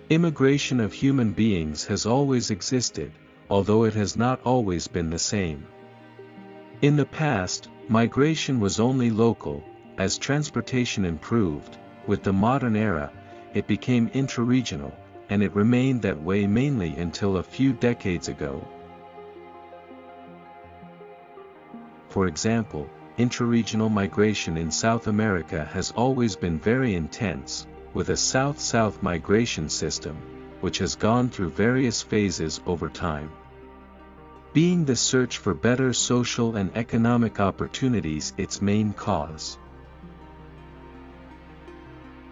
Immigration of human beings has always existed, although it has not always been the same. In the past, migration was only local. As transportation improved, with the modern era, it became intra-regional, and it remained that way mainly until a few decades ago. For example, intra-regional migration in South America has always been very intense, with a south-south migration system, which has gone through various phases over time. Being the search for better social and economic opportunities its main cause.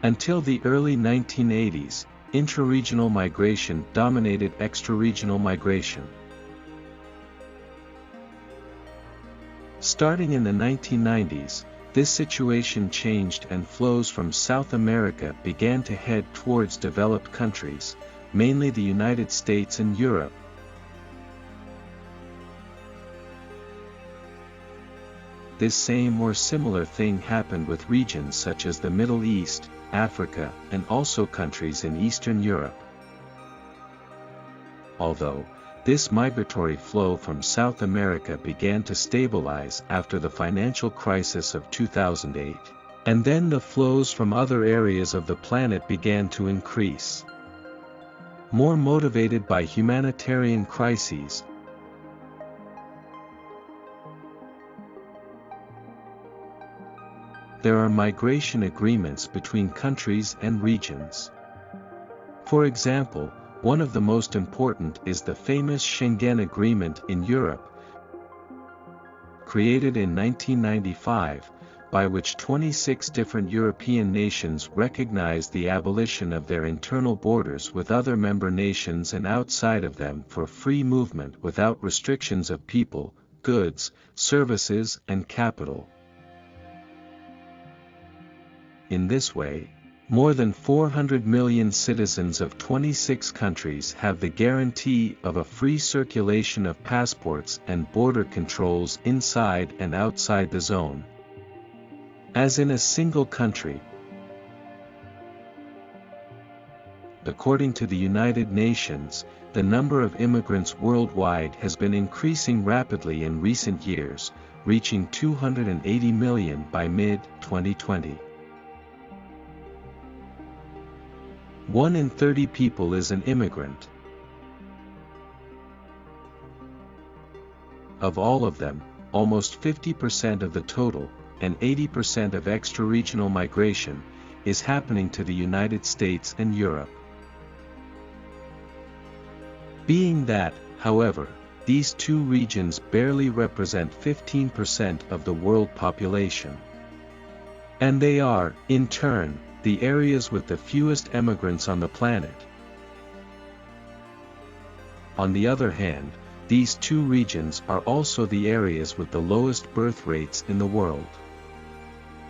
Until the early 1980s, intra-regional migration dominated extra-regional migration. Starting in the 1990s, this situation changed and flows from South America began to head towards developed countries, mainly the United States and Europe. This same or similar thing happened with regions such as the Middle East, Africa, and also countries in Eastern Europe. Although, this migratory flow from South America began to stabilize after the financial crisis of 2008, and then the flows from other areas of the planet began to increase. More motivated by humanitarian crises, there are migration agreements between countries and regions. For example, one of the most important is the famous Schengen Agreement in Europe, created in 1995, by which 26 different European nations recognized the abolition of their internal borders with other member nations and outside of them for free movement without restrictions of people, goods, services, and capital. In this way, more than 400 million citizens of 26 countries have the guarantee of a free circulation of passports and border controls inside and outside the zone, as in a single country. According to the United Nations, the number of immigrants worldwide has been increasing rapidly in recent years, reaching 280 million by mid-2020. 1 in 30 people is an immigrant. Of all of them, almost 50% of the total, and 80% of extra-regional migration, is happening to the United States and Europe. Being that, however, these two regions barely represent 15% of the world population. And they are, in turn, the areas with the fewest immigrants on the planet. On the other hand, these two regions are also the areas with the lowest birth rates in the world.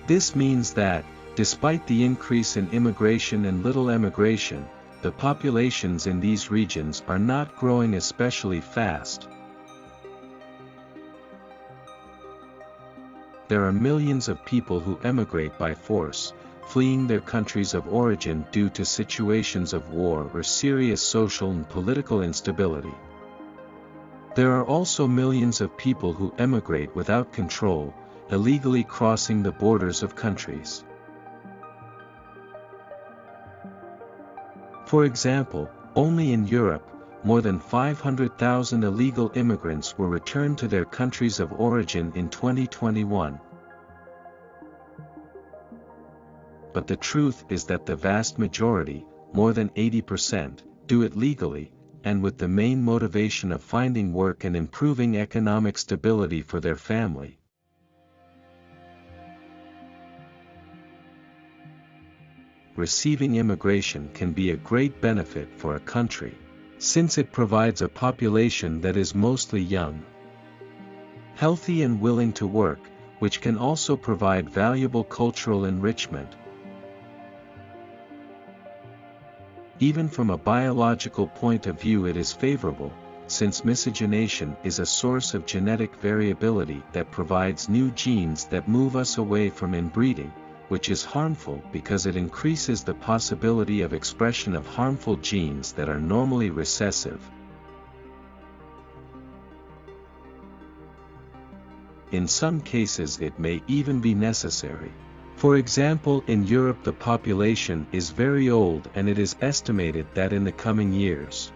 This means that, despite the increase in immigration and little emigration, the populations in these regions are not growing especially fast. There are millions of people who emigrate by force, fleeing their countries of origin due to situations of war or serious social and political instability. There are also millions of people who emigrate without control, illegally crossing the borders of countries. For example, only in Europe, more than 500,000 illegal immigrants were returned to their countries of origin in 2021. But the truth is that the vast majority, more than 80%, do it legally, and with the main motivation of finding work and improving economic stability for their family. Receiving immigration can be a great benefit for a country, since it provides a population that is mostly young, healthy and willing to work, which can also provide valuable cultural enrichment. Even from a biological point of view it is favorable, since miscegenation is a source of genetic variability that provides new genes that move us away from inbreeding, which is harmful because it increases the possibility of expression of harmful genes that are normally recessive. In some cases it may even be necessary. For example, in Europe the population is very old, and it is estimated that in the coming years,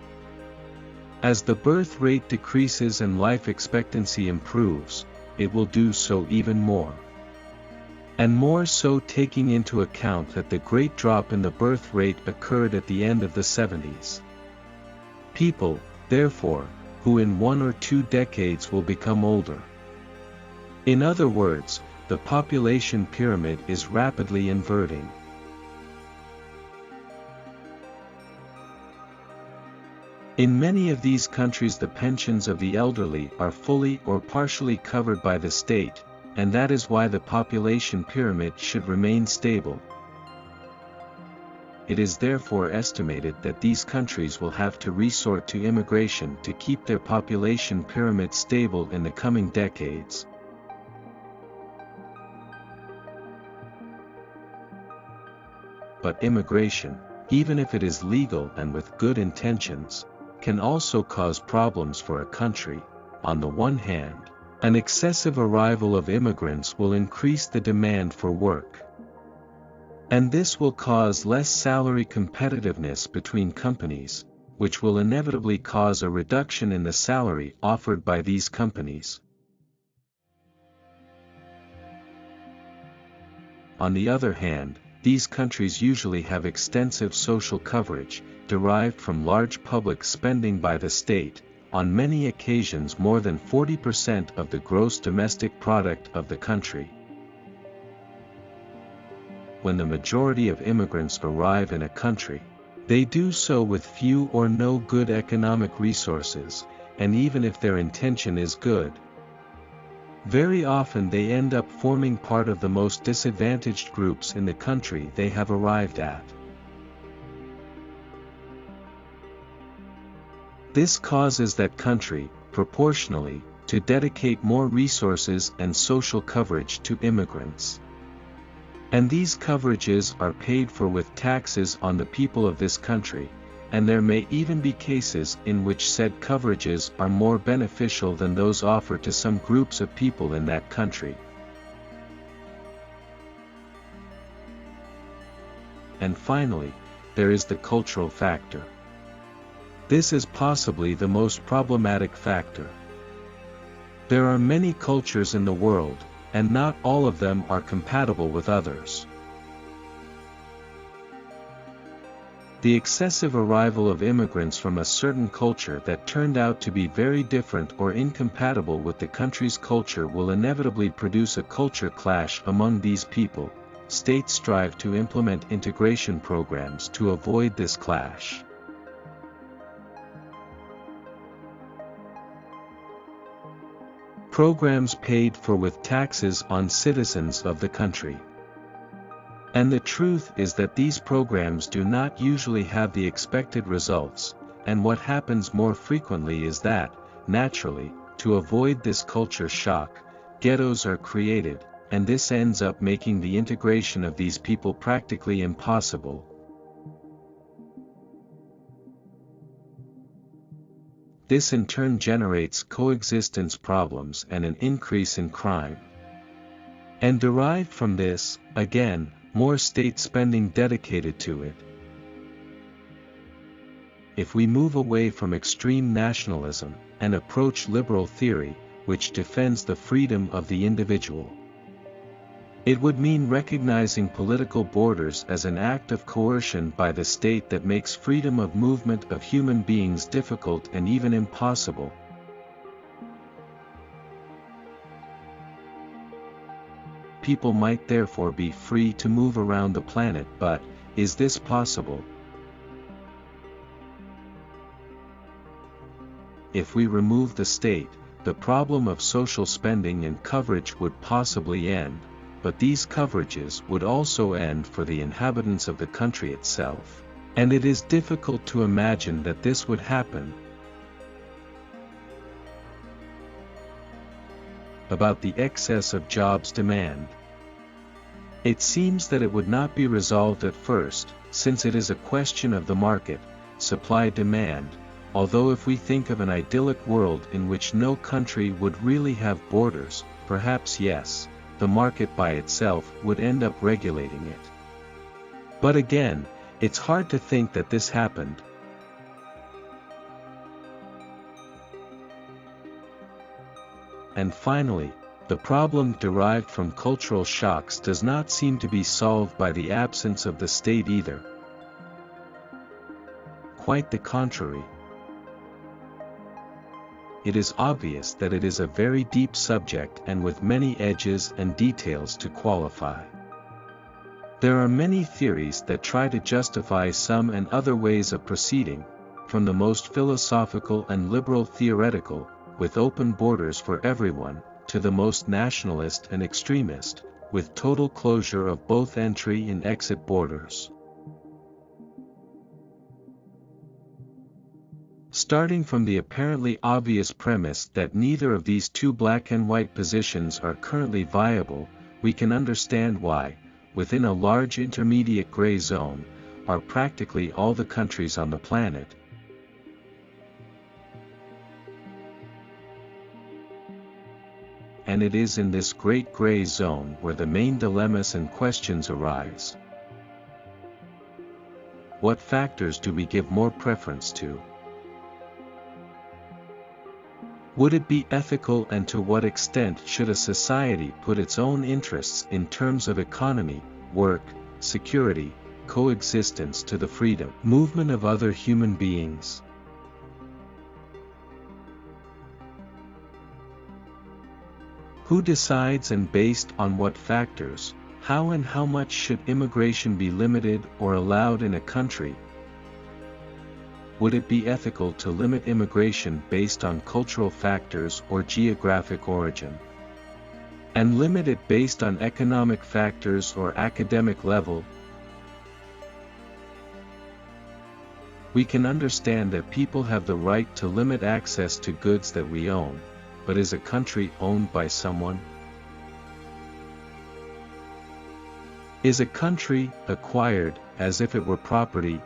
as the birth rate decreases and life expectancy improves, it will do so even more. And more so, taking into account that the great drop in the birth rate occurred at the end of the 70s. People, therefore, who in 1 or 2 decades will become older. In other words, the population pyramid is rapidly inverting. In many of these countries the pensions of the elderly are fully or partially covered by the state, and that is why the population pyramid should remain stable. It is therefore estimated that these countries will have to resort to immigration to keep their population pyramid stable in the coming decades. But immigration, even if it is legal and with good intentions, can also cause problems for a country. On the one hand, an excessive arrival of immigrants will increase the demand for work. And this will cause less salary competitiveness between companies, which will inevitably cause a reduction in the salary offered by these companies. On the other hand, these countries usually have extensive social coverage, derived from large public spending by the state, on many occasions more than 40% of the gross domestic product of the country. When the majority of immigrants arrive in a country, they do so with few or no good economic resources, and even if their intention is good, very often they end up forming part of the most disadvantaged groups in the country they have arrived at. This causes that country, proportionally, to dedicate more resources and social coverage to immigrants. And these coverages are paid for with taxes on the people of this country, and there may even be cases in which said coverages are more beneficial than those offered to some groups of people in that country. And finally, there is the cultural factor. This is possibly the most problematic factor. There are many cultures in the world, and not all of them are compatible with others. The excessive arrival of immigrants from a certain culture that turned out to be very different or incompatible with the country's culture will inevitably produce a culture clash among these people. States strive to implement integration programs to avoid this clash. Programs paid for with taxes on citizens of the country. And the truth is that these programs do not usually have the expected results, and what happens more frequently is that, naturally, to avoid this culture shock, ghettos are created, and this ends up making the integration of these people practically impossible. This in turn generates coexistence problems and an increase in crime. And derived from this, again, more state spending dedicated to it. If we move away from extreme nationalism, and approach liberal theory, which defends the freedom of the individual, it would mean recognizing political borders as an act of coercion by the state that makes freedom of movement of human beings difficult and even impossible. People might therefore be free to move around the planet, but, is this possible? If we remove the state, the problem of social spending and coverage would possibly end, but these coverages would also end for the inhabitants of the country itself, and it is difficult to imagine that this would happen. About the excess of jobs demand. It seems that it would not be resolved at first, since it is a question of the market, supply-demand, although if we think of an idyllic world in which no country would really have borders, perhaps yes, the market by itself would end up regulating it. But again, it's hard to think that this happened. And finally, the problem derived from cultural shocks does not seem to be solved by the absence of the state either. Quite the contrary. It is obvious that it is a very deep subject and with many edges and details to qualify. There are many theories that try to justify some and other ways of proceeding, from the most philosophical and liberal theoretical, with open borders for everyone, to the most nationalist and extremist, with total closure of both entry and exit borders. Starting from the apparently obvious premise that neither of these two black and white positions are currently viable, we can understand why, within a large intermediate gray zone, are practically all the countries on the planet. And it is in this great gray zone where the main dilemmas and questions arise. What factors do we give more preference to? Would it be ethical, and to what extent should a society put its own interests in terms of economy, work, security, coexistence to the freedom, movement of other human beings? Who decides, and based on what factors, how and how much should immigration be limited or allowed in a country? Would it be ethical to limit immigration based on cultural factors or geographic origin? And limit it based on economic factors or academic level? We can understand that people have the right to limit access to goods that we own, but is a country owned by someone? Is a country acquired as if it were property?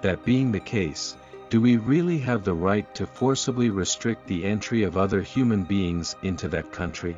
That being the case, do we really have the right to forcibly restrict the entry of other human beings into that country?